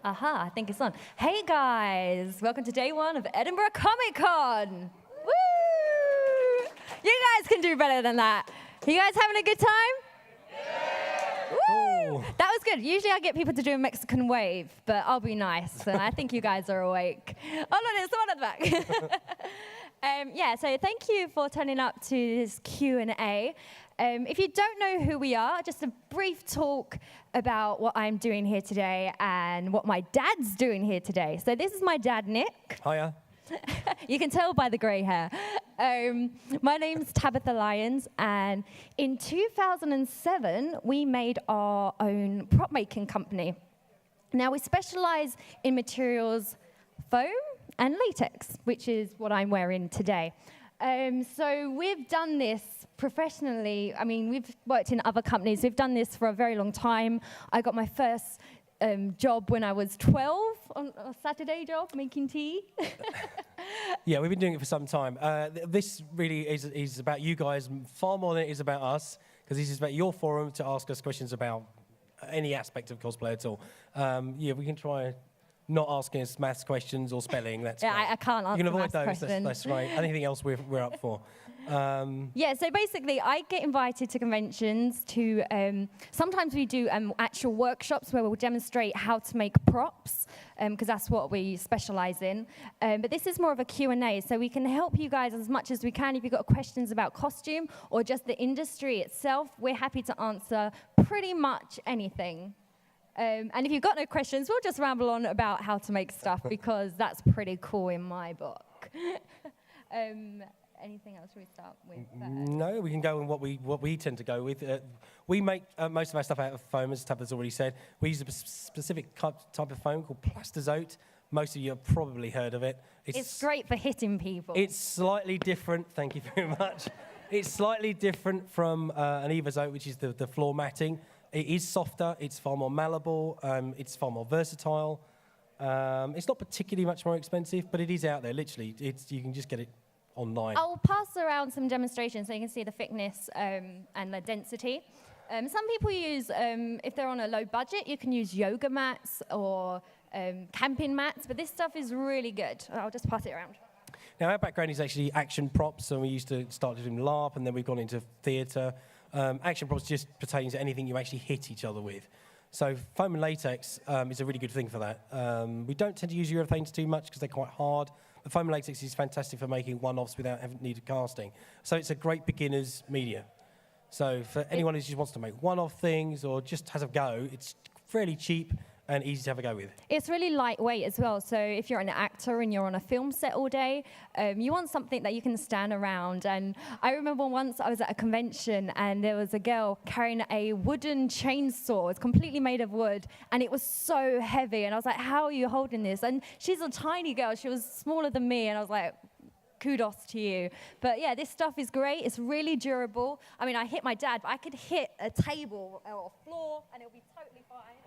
Aha, I think it's on. Hey guys, welcome to day one of Edinburgh Comic Con. Woo! You guys can do better than that. You guys having a good time? Yeah! Woo! Cool. That was good. Usually I get people to do a Mexican wave, but I'll be nice, and I think you guys are awake. Oh no, there's someone at the back. So thank you for turning up to this Q&A. If you don't know who we are, just a brief talk about what I'm doing here today and what my dad's doing here today. So this is my dad, Nick. Hiya. You can tell by the grey hair. My name's Tabitha Lyons, and in 2007, we made our own prop making company. Now, we specialize in materials foam and latex, which is what I'm wearing today. So we've done this professionally. I mean, we've worked in other companies. We've done this for a very long time. I got my first job when I was 12, on a Saturday job, making tea. Yeah, we've been doing it for some time. This really is about you guys far more than it is about us, because this is about your forum to ask us questions about any aspect of cosplay at all. Yeah, we can try not asking us maths questions or spelling. That's yeah, I can't answer. You can avoid those. Questions. That's right. Anything else we're up for. Yeah, so basically, I get invited to conventions to. Sometimes we do actual workshops where we'll demonstrate how to make props, because that's what we specialize in. But this is more of a Q&A, so we can help you guys as much as we can. If you've got questions about costume or just the industry itself, we're happy to answer pretty much anything. And if you've got no questions, we'll just ramble on about how to make stuff, because that's pretty cool in my book. Anything else we start with? No, we can go on what we tend to go with. We make most of our stuff out of foam, as Tabitha's already said. We use a specific type of foam called plastizote. Most of you have probably heard of it. It's great for hitting people. It's slightly different. Thank you very much. It's slightly different from an evazote, which is the floor matting. It is softer, it's far more malleable, it's far more versatile. It's not particularly much more expensive, but it is out there, literally. You can just get it online. I'll pass around some demonstrations so you can see the thickness and the density. Some people use, if they're on a low budget, you can use yoga mats or camping mats, but this stuff is really good. I'll just pass it around. Now, our background is actually action props, so we used to start doing LARP, and then we've gone into theatre. Action props just pertains to anything you actually hit each other with. So foam and latex is a really good thing for that. We don't tend to use urethanes too much because they're quite hard. But foam and latex is fantastic for making one-offs without having needed casting. So it's a great beginner's media. So for anyone who just wants to make one-off things or just has a go, it's fairly cheap and easy to have a go with. It's really lightweight as well. So if you're an actor and you're on a film set all day, you want something that you can stand around. And I remember once I was at a convention and there was a girl carrying a wooden chainsaw. It's completely made of wood, and it was so heavy. And I was like, how are you holding this? And she's a tiny girl. She was smaller than me. And I was like, kudos to you. But yeah, this stuff is great. It's really durable. I mean, I hit my dad, but I could hit a table or a floor and it'll be totally fine.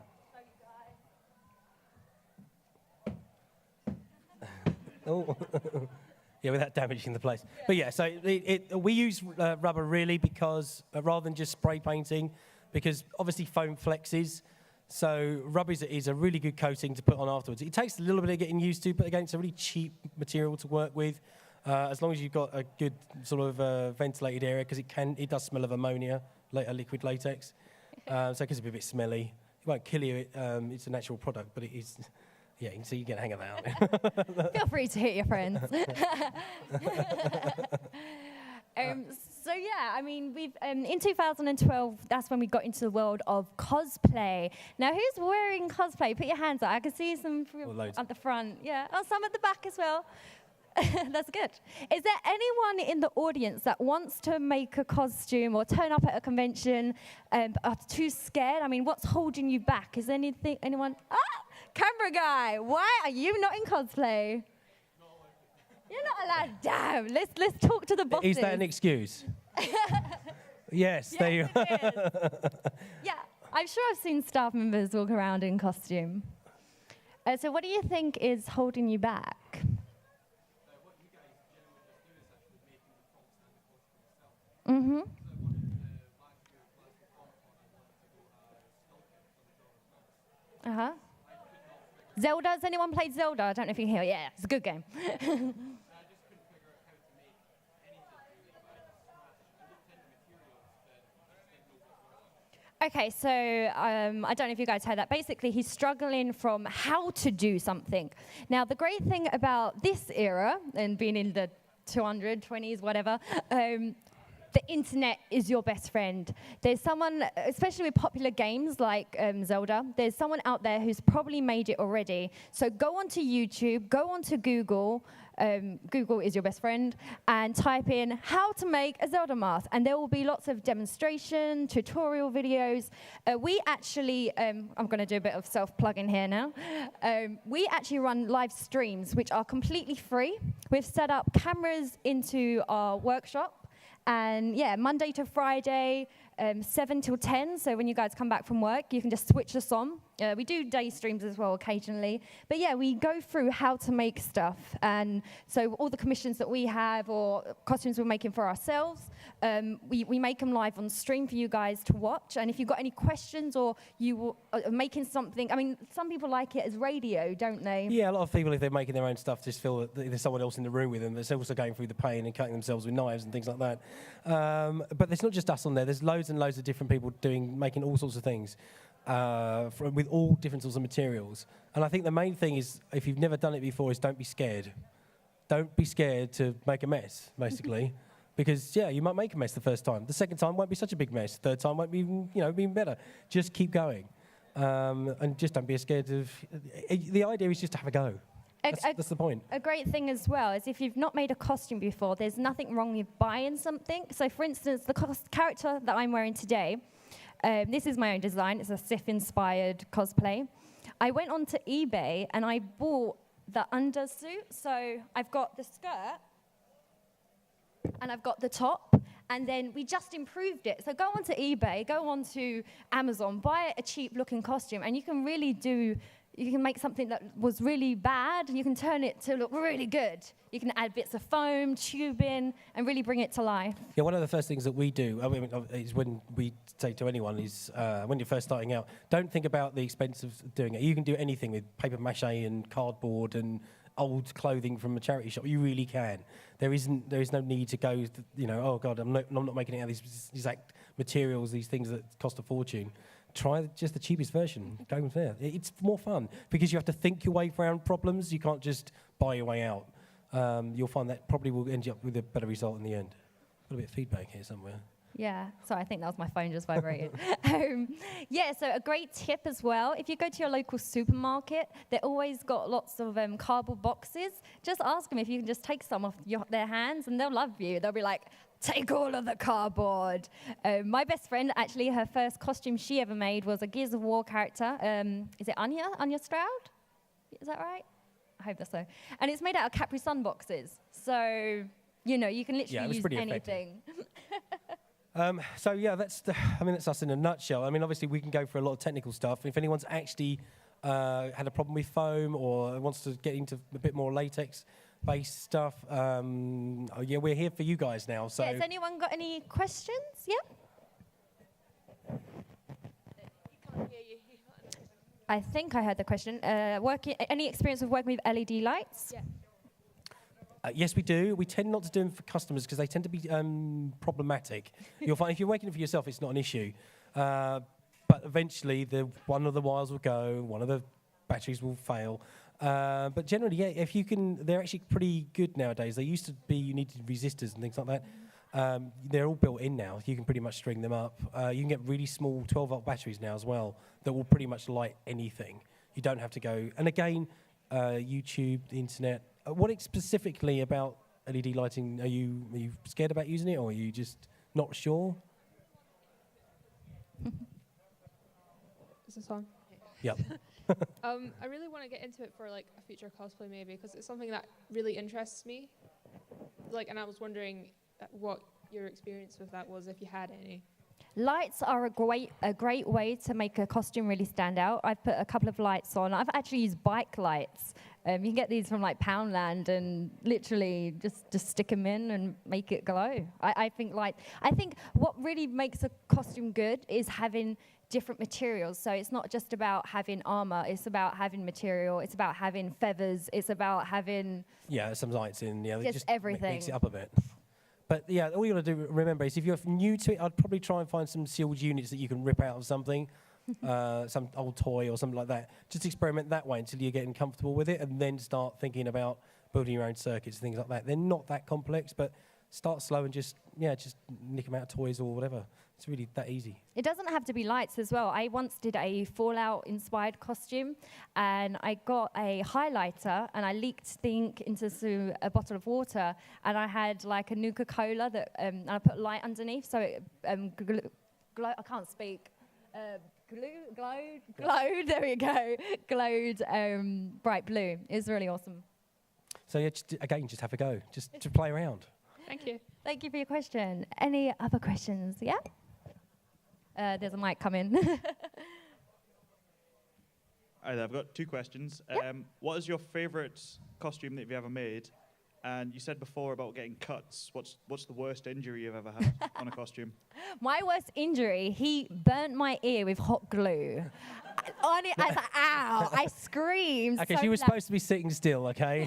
Oh, yeah, without damaging the place. Yeah. But yeah, so we use rubber really because rather than just spray painting, because obviously foam flexes. So rubber is a really good coating to put on afterwards. It takes a little bit of getting used to, but again, it's a really cheap material to work with, as long as you've got a good sort of ventilated area, because it does smell of ammonia, like a liquid latex. So it gets a bit smelly. It won't kill you. It's a natural product, but it is. Yeah, so you get a hang of that. Feel free to hit your friends. So yeah, I mean, we've in 2012, that's when we got into the world of cosplay. Now, who's wearing cosplay? Put your hands up. I can see some at the front. Yeah, oh, some at the back as well. That's good. Is there anyone in the audience that wants to make a costume or turn up at a convention but are too scared? I mean, what's holding you back? Is there anyone? Ah! Camera guy, why are you not in cosplay? You're not allowed. Damn. Let's talk to the bosses. Is that an excuse? Yes, there you are. Yeah, I'm sure I've seen staff members walk around in costume. So what do you think is holding you back? What you guys generally just do is actually making the props and the costume itself. Mm-hmm. Last year, Glasgow Comic Con, I wanted to do a skull kit for the Dora. Uh-huh. Zelda, has anyone played Zelda? I don't know if you can hear. Yeah, it's a good game. I just couldn't figure out how to make anything really by scratch. I looked into materials, but I just didn't know what worked. Okay, so I don't know if you guys heard that. Basically, he's struggling from how to do something. Now, the great thing about this era, and being in the 220s, whatever, the internet is your best friend. There's someone, especially with popular games like Zelda, there's someone out there who's probably made it already. So go onto YouTube, go onto Google, Google is your best friend, and type in how to make a Zelda mask. And there will be lots of demonstration, tutorial videos. We actually, I'm going to do a bit of self-plugging here now. We actually run live streams, which are completely free. We've set up cameras into our workshop. And yeah, Monday to Friday, 7 till 10. So when you guys come back from work, you can just switch us on. We do day streams as well occasionally. But yeah, we go through how to make stuff. And so all the commissions that we have or costumes we're making for ourselves, we make them live on stream for you guys to watch. And if you've got any questions or you are making something, I mean, some people like it as radio, don't they? Yeah, a lot of people, if they're making their own stuff, just feel that there's someone else in the room with them that's also going through the pain and cutting themselves with knives and things like that. But there's not just us on there. There's loads and loads of different people making all sorts of things with all different sorts of materials. And I think the main thing is, if you've never done it before, is don't be scared. Don't be scared to make a mess, basically. Because, yeah, you might make a mess the first time. The second time won't be such a big mess. The third time won't be even better. Just keep going. And just don't be scared of... The idea is just to have a go. That's the point. A great thing as well is if you've not made a costume before, there's nothing wrong with buying something. So, for instance, the character that I'm wearing today, this is my own design. It's a Sif-inspired cosplay. I went onto eBay and I bought the undersuit. So I've got the skirt and I've got the top. And then we just improved it. So go onto eBay, go onto Amazon, buy a cheap-looking costume, and you can really do... You can make something that was really bad, and you can turn it to look really good. You can add bits of foam, tubing, and really bring it to life. Yeah, one of the first things that we do, is when we say to anyone is, when you're first starting out, don't think about the expense of doing it. You can do anything with paper mache and cardboard and old clothing from a charity shop. You really can. There is no need to go, oh God, I'm not making it out of these exact materials, these things that cost a fortune. Try just the cheapest version. Go with there. It's more fun because you have to think your way around problems. You can't just buy your way out. You'll find that probably will end you up with a better result in the end. Got a bit of feedback here somewhere. Yeah, sorry, I think that was my phone just vibrated. Yeah, so a great tip as well. If you go to your local supermarket, they've always got lots of cardboard boxes. Just ask them if you can just take some off their hands, and they'll love you. They'll be like, take all of the cardboard. My best friend, actually, her first costume she ever made was a Gears of War character. Is it Anya? Anya Stroud? Is that right? I hope that's so. And it's made out of Capri Sun boxes. So, you can literally use anything. So yeah, that's us in a nutshell. I mean, obviously we can go for a lot of technical stuff. If anyone's actually had a problem with foam or wants to get into a bit more latex-based stuff, yeah, we're here for you guys now. So, yeah, has anyone got any questions? Yeah. I think I heard the question. Any experience of working with LED lights? Yeah. Yes, we do. We tend not to do them for customers because they tend to be problematic. You'll find if you're working for yourself, it's not an issue. But eventually, one of the wires will go, one of the batteries will fail. But generally, yeah, if you can, they're actually pretty good nowadays. They used to be, you needed resistors and things like that. They're all built in now. You can pretty much string them up. You can get really small 12-volt batteries now as well that will pretty much light anything. You don't have to go. And again, YouTube, the internet. What specifically about LED lighting are you scared about using it, or are you just not sure? Is this on? Yep. I really want to get into it for like a future cosplay maybe, because it's something that really interests me. And I was wondering what your experience with that was, if you had any. Lights are a great way to make a costume really stand out. I've put a couple of lights on. I've actually used bike lights. You can get these from like Poundland and literally just stick them in and make it glow. I think what really makes a costume good is having different materials. So it's not just about having armor, it's about having material, it's about having feathers, it's about having some lights in, just everything. Mix it up a bit. But yeah, all you got to do, remember, is if you're new to it, I'd probably try and find some sealed units that you can rip out of something, some old toy or something like that. Just experiment that way until you're getting comfortable with it, and then start thinking about building your own circuits, things like that. They're not that complex, but start slow and just nick them out of toys or whatever. It's really that easy. It doesn't have to be lights as well. I once did a Fallout-inspired costume, and I got a highlighter, and I leaked the ink into a bottle of water, and I had like a Nuka-Cola that, and I put light underneath, so it I can't speak. Glowed, there we go. Glowed bright blue. It was really awesome. So yeah, just have a go. Just to play around. Thank you. Thank you for your question. Any other questions? Yeah? There's a mic coming. Hi there, I've got 2 questions. Yep. What is your favourite costume that you've ever made? And you said before about getting cuts. What's the worst injury you've ever had on a costume? My worst injury, he burnt my ear with hot glue. On it, I was like, ow. I screamed. Okay, so she was loud. supposed to be sitting still, okay?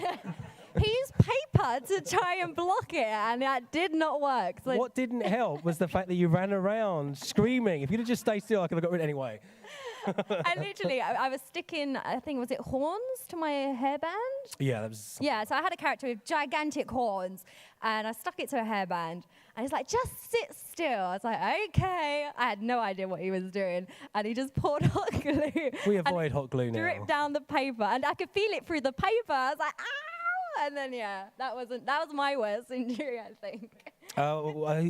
He used paper to try and block it, and that did not work. So What didn't help was the fact that you ran around screaming. If you'd have just stayed still, I could have got rid anyway. I was sticking, I think, was it horns to my hairband? Yeah, that was... Yeah, so I had a character with gigantic horns, and I stuck it to a hairband, and he's like, just sit still. I was like, okay. I had no idea what he was doing, and he just poured hot glue. We avoid hot glue now. Dripped down the paper, and I could feel it through the paper. I was like, ow! And then, that was my worst injury, I think.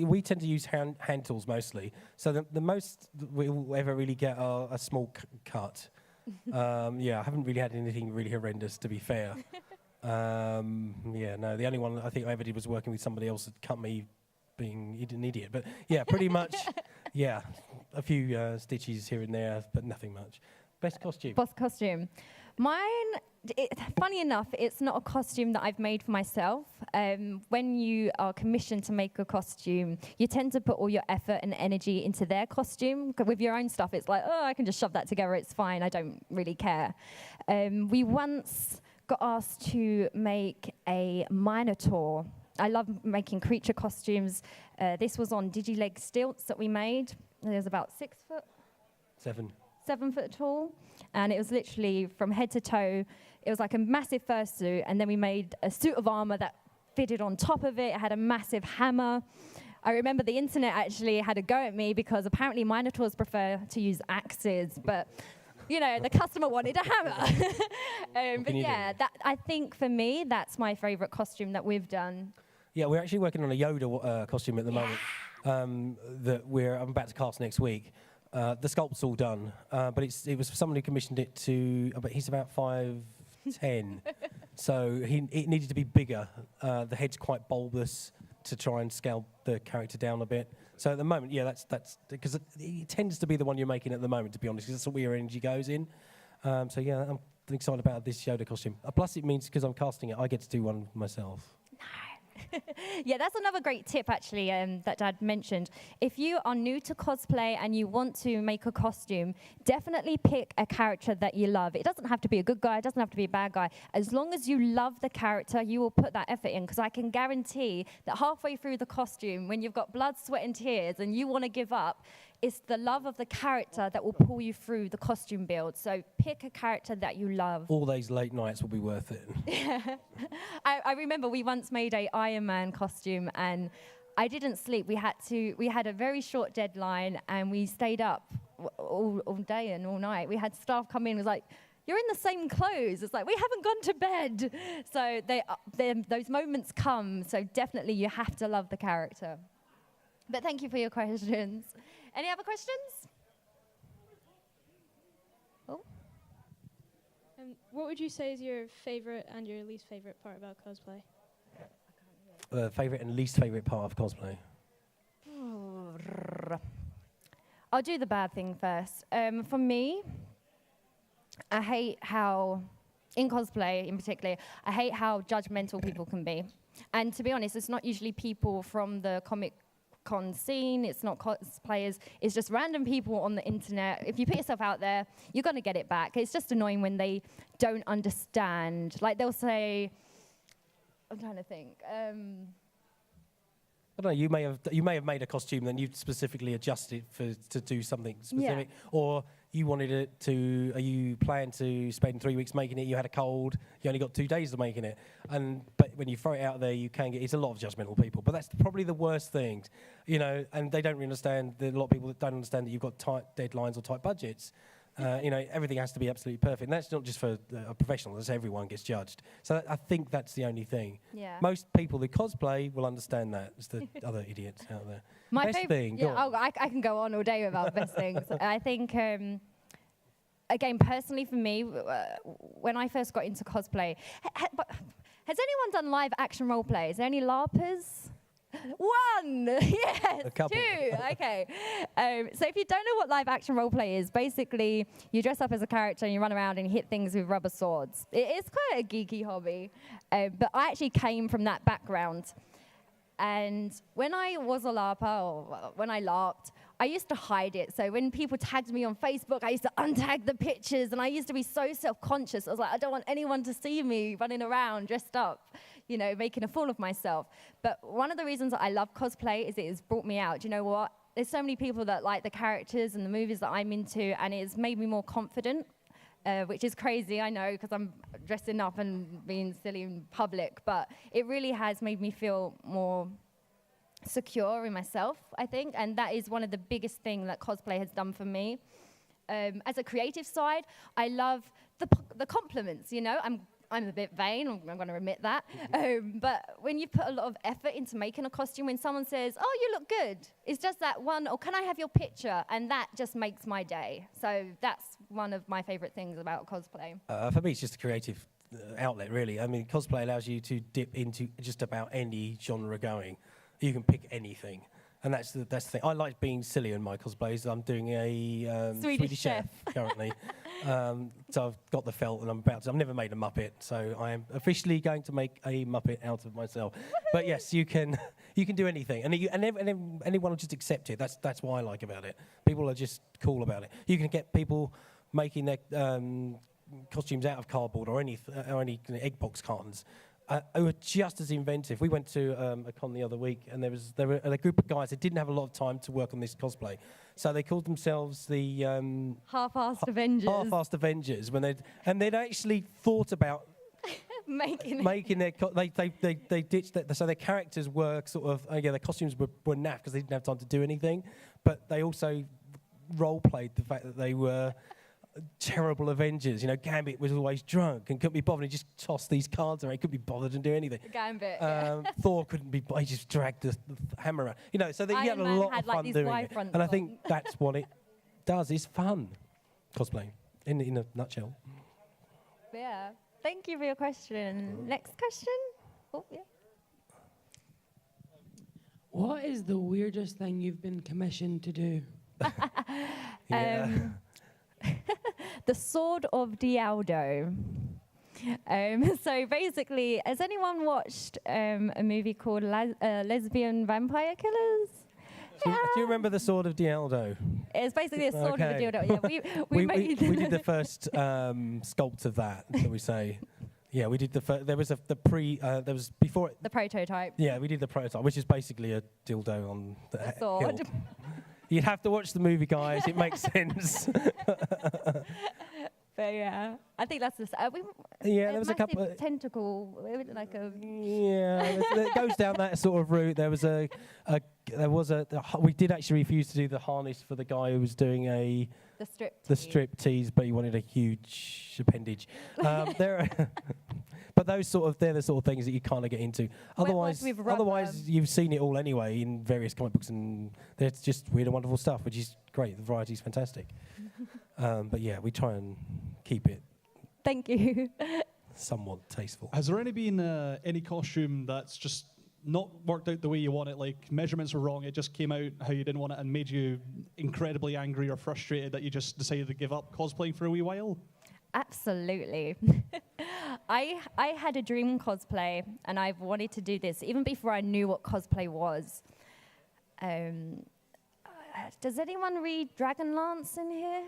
We tend to use hand tools mostly. So the most we'll ever really get are a small cut. I haven't really had anything really horrendous, to be fair. The only one I think I ever did was working with somebody else that cut me being an idiot. But yeah, pretty much, a few stitches here and there, but nothing much. Best costume? Best costume. Mine, funny enough, it's not a costume that I've made for myself. When you are commissioned to make a costume, you tend to put all your effort and energy into their costume. With your own stuff, it's like, oh, I can just shove that together, it's fine, I don't really care. We once got asked to make a Minotaur. I love making creature costumes. This was on Digileg stilts that we made. It was about 6 foot? 7 foot tall, and it was literally from head to toe. It was like a massive fursuit, and then we made a suit of armor that fitted on top of it. It had a massive hammer. I remember the internet actually had a go at me because apparently Minotaurs prefer to use axes, but the customer wanted a hammer. I think for me, that's my favorite costume that we've done. Yeah, we're actually working on a Yoda costume at the moment that I'm about to cast next week. The sculpt's all done, but it was someone who commissioned it to. But he's about 5'10", so it needed to be bigger. The head's quite bulbous to try and scale the character down a bit. So at the moment, that's because it tends to be the one you're making at the moment, to be honest, because that's where your energy goes in. I'm excited about this Yoda costume. Plus, it means because I'm casting it, I get to do one myself. Yeah, that's another great tip, actually, that Dad mentioned. If you are new to cosplay and you want to make a costume, definitely pick a character that you love. It doesn't have to be a good guy. It doesn't have to be a bad guy. As long as you love the character, you will put that effort in, because I can guarantee that halfway through the costume, when you've got blood, sweat, and tears, and you want to give up, it's the love of the character that will pull you through the costume build. So pick a character that you love. All those late nights will be worth it. I remember we once made a Iron Man costume, and I didn't sleep. We had a very short deadline, and we stayed up all day and all night. We had staff come in and was like, you're in the same clothes. It's like, we haven't gone to bed. So those moments come, so definitely you have to love the character. But thank you for your questions. Any other questions? Oh. What would you say is your favorite and your least favorite part about cosplay? Favorite and least favorite part of cosplay? I'll do the bad thing first. For me, I hate how, in cosplay in particular, I hate how judgmental people can be. And to be honest, it's not usually people from the Comic Con scene, it's not cosplayers, it's just random people on the internet. If you put yourself out there, you're going to get it back. It's just annoying when they don't understand. Like they'll say, I'm trying to think. I don't know. You may have made a costume, then you specifically adjusted to do something specific, or you wanted it to. You planned to spend 3 weeks making it. You had a cold. You only got 2 days of making it, but when you throw it out there, you can get. It's a lot of judgmental people, but that's probably the worst thing, And they don't really understand. There are a lot of people that don't understand that you've got tight deadlines or tight budgets. Everything has to be absolutely perfect. And that's not just for a professional, that's everyone gets judged. So I think that's the only thing. Yeah. Most people who cosplay will understand that. It's the other idiots out there. My best thing, go on. I can go on all day about best things. I think, again, personally for me, when I first got into cosplay, has anyone done live action role play? Is there any LARPers? One! Yes! A couple. 2! Okay. So if you don't know what live action roleplay is, basically you dress up as a character and you run around and you hit things with rubber swords. It is quite a geeky hobby. But I actually came from that background. And when I was a LARPer, or when I LARPed, I used to hide it. So when people tagged me on Facebook, I used to untag the pictures, and I used to be so self-conscious. I was like, I don't want anyone to see me running around dressed up, making a fool of myself. But one of the reasons that I love cosplay is it has brought me out. Do you know what? There's so many people that like the characters and the movies that I'm into, and it's made me more confident, which is crazy, I know, because I'm dressing up and being silly in public. But it really has made me feel more secure in myself, I think, and that is one of the biggest things that cosplay has done for me. As a creative side, I love the compliments. I'm a bit vain, I'm going to admit that. But when you put a lot of effort into making a costume, when someone says, "Oh, you look good," it's just that one, "Oh, can I have your picture?" And that just makes my day. So that's one of my favorite things about cosplay. For me, it's just a creative outlet, really. I mean, cosplay allows you to dip into just about any genre going. You can pick anything, and that's the thing. I like being silly in my cosplays. I'm doing a Swedish chef currently, so I've got the felt, and I've never made a Muppet, so I am officially going to make a Muppet out of myself. But yes, you can do anything, and anyone will just accept it. That's what I like about it. People are just cool about it. You can get people making their costumes out of cardboard or any egg box cartons. Who were just as inventive. We went to a con the other week, and there were a group of guys that didn't have a lot of time to work on this cosplay, so they called themselves the Half-assed Avengers. Half-assed Avengers, they'd actually thought about making their they ditched that, so their characters were sort of their costumes were naff because they didn't have time to do anything, but they also role played the fact that they were terrible Avengers. Gambit was always drunk and couldn't be bothered. He just tossed these cards around. He couldn't be bothered to do anything. Gambit. Thor couldn't be. He just dragged the hammer around. So he had a lot of fun doing it. And I think that's what it does. It's fun. Cosplay, in a nutshell. Yeah. Thank you for your question. Next question. Oh, yeah. What is the weirdest thing you've been commissioned to do? The Sword of Dialdo. So basically, has anyone watched a movie called Lesbian Vampire Killers? Do you remember the Sword of Dialdo? It's basically a sword of a dildo. Yeah, we we did the first sculpt of that, shall we say? Yeah, we did the first. There was there was before it. The prototype. Yeah, we did the prototype, which is basically a dildo on the sword. hilt. You'd have to watch the movie, guys. It makes sense. But yeah, I think that's the. Yeah, there was a couple of tentacle, like a. Yeah, it goes down that sort of route. We did actually refuse to do the harness for the guy who was doing the strip tease, but he wanted a huge appendage. But they're the sort of things that you kind of get into. Otherwise, you've seen it all anyway in various comic books, and there's just weird and wonderful stuff, which is great. The variety is fantastic. But yeah, we try and keep it. Thank you. Somewhat tasteful. Has there been any costume that's just not worked out the way you want it, like measurements were wrong, it just came out how you didn't want it and made you incredibly angry or frustrated that you just decided to give up cosplaying for a wee while? Absolutely. I had a dream cosplay, and I've wanted to do this even before I knew what cosplay was. Does anyone read Dragonlance in here?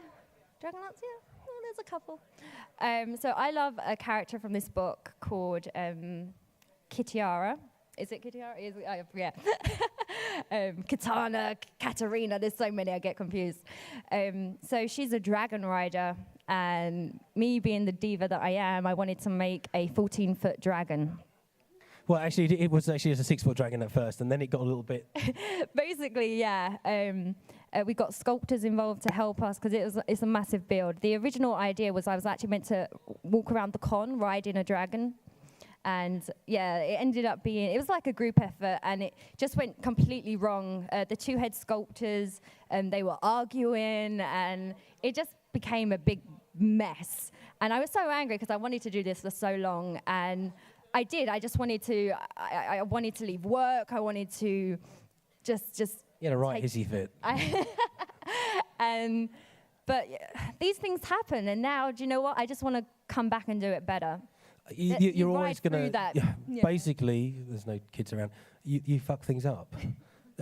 Dragonlance, yeah? Oh, there's a couple. So I love a character from this book called Kitiara. Is it Kitiara? Yeah. Katana, Katarina, there's so many, I get confused. So she's a dragon rider, and me being the diva that I am, I wanted to make a 14-foot dragon. Well, actually, it was actually just a 6-foot dragon at first, and then it got a little bit... Basically, yeah. We got sculptors involved to help us because it's a massive build. The original idea was I was actually meant to walk around the con riding a dragon. And yeah, it ended up being, it was like a group effort, and it just went completely wrong. The two head sculptors, they were arguing, and it just became a big mess. And I was so angry because I wanted to do this for so long, and I did. I just wanted to, I wanted to leave work. I wanted to just You had a right hissy fit. But these things happen, and now, do you know what? I just want to come back and do it better. You're always ride going through to... that. Yeah. Basically, there's no kids around, you fuck things up.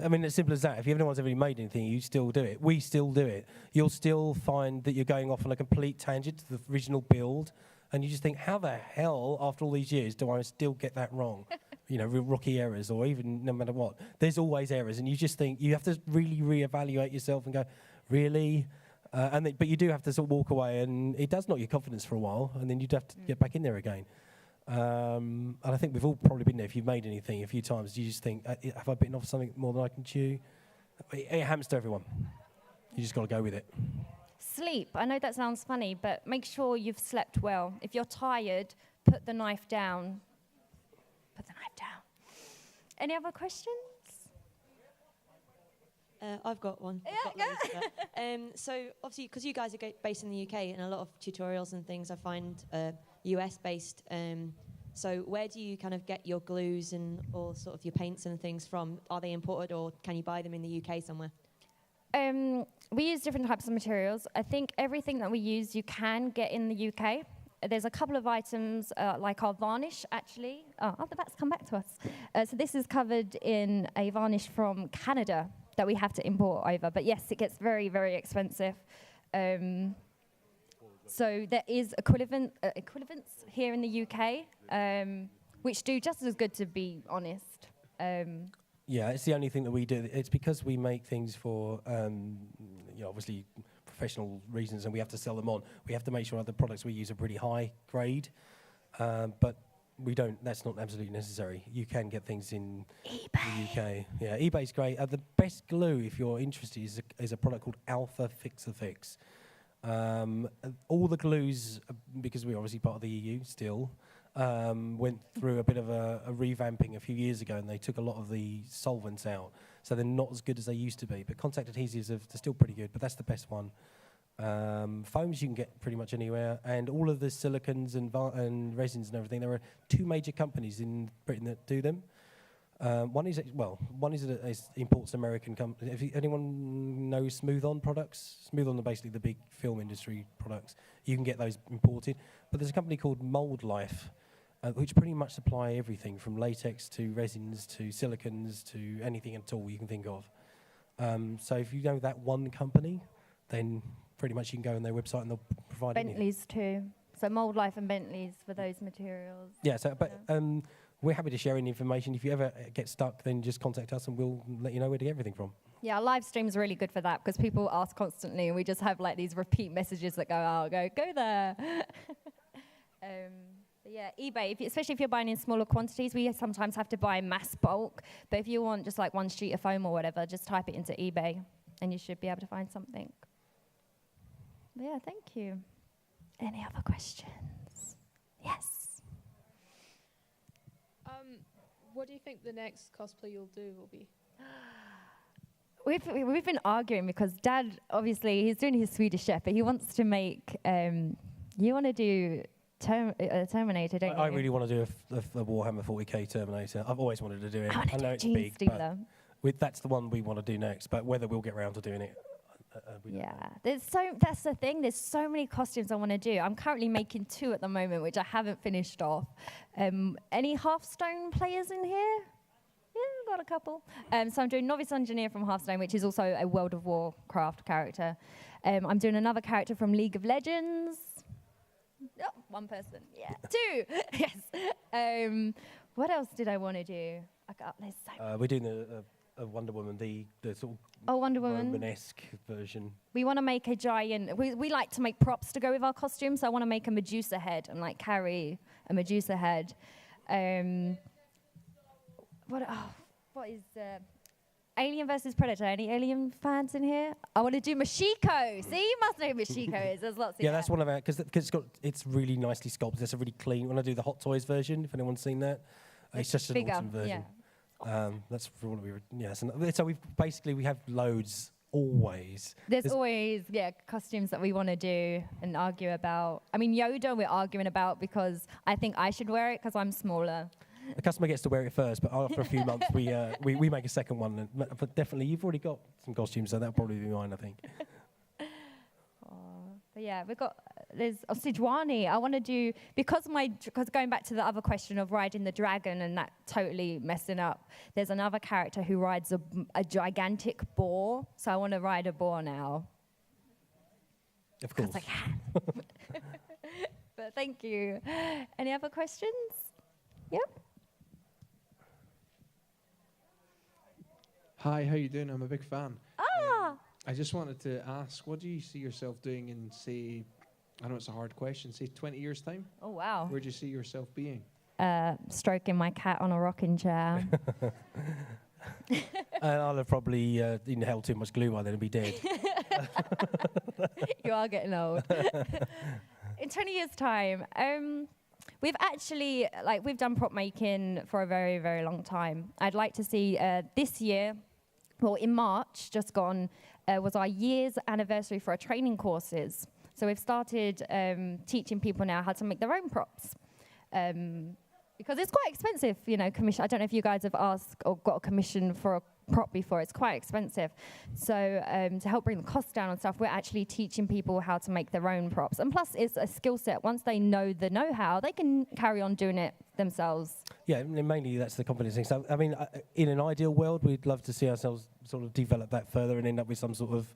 I mean, as simple as that. If anyone's ever made anything, you still do it. We still do it. You'll still find that you're going off on a complete tangent to the original build, and you just think, how the hell, after all these years, do I still get that wrong? You know, rookie errors, or even no matter what. There's always errors, and you just think, you have to really reevaluate yourself and go, really? But you do have to sort of walk away, and it does knock your confidence for a while, and then you'd have to get back in there again. And I think we've all probably been there. If you've made anything a few times, you just think, have I bitten off something more than I can chew? It happens to everyone. You just got to go with it. Sleep. I know that sounds funny, but make sure you've slept well. If you're tired, put the knife down. Put the knife down. Any other questions? I've got one. So obviously, because you guys are based in the UK, and a lot of tutorials and things I find US based. So where do you kind of get your glues and all sort of your paints and things from? Are they imported, or can you buy them in the UK somewhere? We use different types of materials. I think everything that we use you can get in the UK. There's a couple of items, like our varnish, actually. Oh, the bats come back to us. So this is covered in a varnish from Canada that we have to import over. But yes, it gets very, very expensive. So there is equivalents here in the UK, which do just as good, to be honest. Yeah, it's the only thing that we do. It's because we make things for, obviously professional reasons, and we have to sell them on. We have to make sure that the products we use are pretty high grade, but we don't. That's not absolutely necessary. You can get things in eBay. The UK. Yeah, eBay's great. The best glue, if you're interested, is a product called Artyfakes. All the glues, because we're obviously part of the EU still, went through a bit of a revamping a few years ago, and they took a lot of the solvents out, so they're not as good as they used to be. But contact adhesives, they're still pretty good, but that's the best one. Foams you can get pretty much anywhere, and all of the silicons and resins and everything. There are two major companies in Britain that do them. One is imports American company. If anyone knows Smooth On products, Smooth On are basically the big film industry products. You can get those imported, but there's a company called Mold Life, which pretty much supply everything from latex to resins to silicons to anything at all you can think of. So if you know that one company, then pretty much you can go on their website and they'll provide Bentley's too. So Mold Life and Bentley's for those materials. Yeah. So, but we're happy to share any information. If you ever get stuck, then just contact us and we'll let you know where to get everything from. Yeah, our live stream's really good for that because people ask constantly, and we just have like these repeat messages that go there. But yeah, eBay, especially if you're buying in smaller quantities, we sometimes have to buy mass bulk. But if you want just like one sheet of foam or whatever, just type it into eBay and you should be able to find something. But yeah, thank you. Any other questions? Yes. What do you think the next cosplay you'll do will be? We've been arguing because Dad, obviously, he's doing his Swedish Chef, but he wants to make, you want to do Terminator, don't you? I really want to do a Warhammer 40k Terminator. I've always wanted to do it. I want to do know it's Gene big, Stealer. but that's the one we want to do next. But whether we'll get around to doing it, we don't know. That's the thing. There's so many costumes I want to do. I'm currently making 2 at the moment, which I haven't finished off. Any Hearthstone players in here? Yeah, I've got a couple. So I'm doing Novice Engineer from Hearthstone, which is also a World of Warcraft character. I'm doing another character from League of Legends. Oh, 1 person. Yeah. 2. Yes. What else did I want to do? There's so We're doing a Wonder Woman, the sort of Wonder Woman. Romanesque version. We want to make a giant. We like to make props to go with our costumes. So I want to make a Medusa head and like carry a Medusa head. What is Alien versus Predator? Any Alien fans in here? I want to do Mashiko. See, you must know who Mashiko is. There's lots of Yeah, that's one of our because it's really nicely sculpted. It's a really clean. When I do the Hot Toys version, if anyone's seen that, it's just an bigger, awesome version. yeah. That's for what we were. Yeah, so we have loads always. There's always costumes that we want to do and argue about. I mean, Yoda we're arguing about because I think I should wear it because I'm smaller. The customer gets to wear it first, but after a few months, we make a second one. But definitely, you've already got some costumes, so that'll probably be mine, I think. But yeah, there's Sidwani. I want to do because going back to the other question of riding the dragon and that totally messing up. There's another character who rides a gigantic boar, so I want to ride a boar now. Of course. I can. But thank you. Any other questions? Yep. Hi, how you doing? I'm a big fan. Ah! I just wanted to ask, what do you see yourself doing in, say, I know it's a hard question, say 20 years' time? Oh, wow. Where do you see yourself being? Stroking my cat on a rocking chair. And I'll have probably inhaled too much glue by then and be dead. You are getting old. In 20 years' time, we've actually, we've done prop making for a very, very long time. I'd like to see this year, well, in March, just gone, was our year's anniversary for our training courses. So we've started teaching people now how to make their own props. Because it's quite expensive, commission. I don't know if you guys have asked or got a commission for a prop before. It's quite expensive. So to help bring the cost down and stuff, we're actually teaching people how to make their own props. And plus, it's a skill set. Once they know the know-how, they can carry on doing it themselves. Yeah, mainly that's the confidence thing. So, I mean, in an ideal world, we'd love to see ourselves sort of develop that further and end up with some sort of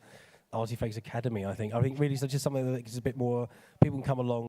Artyfakes Academy, I think. I think really it's just something that is a bit more, people can come along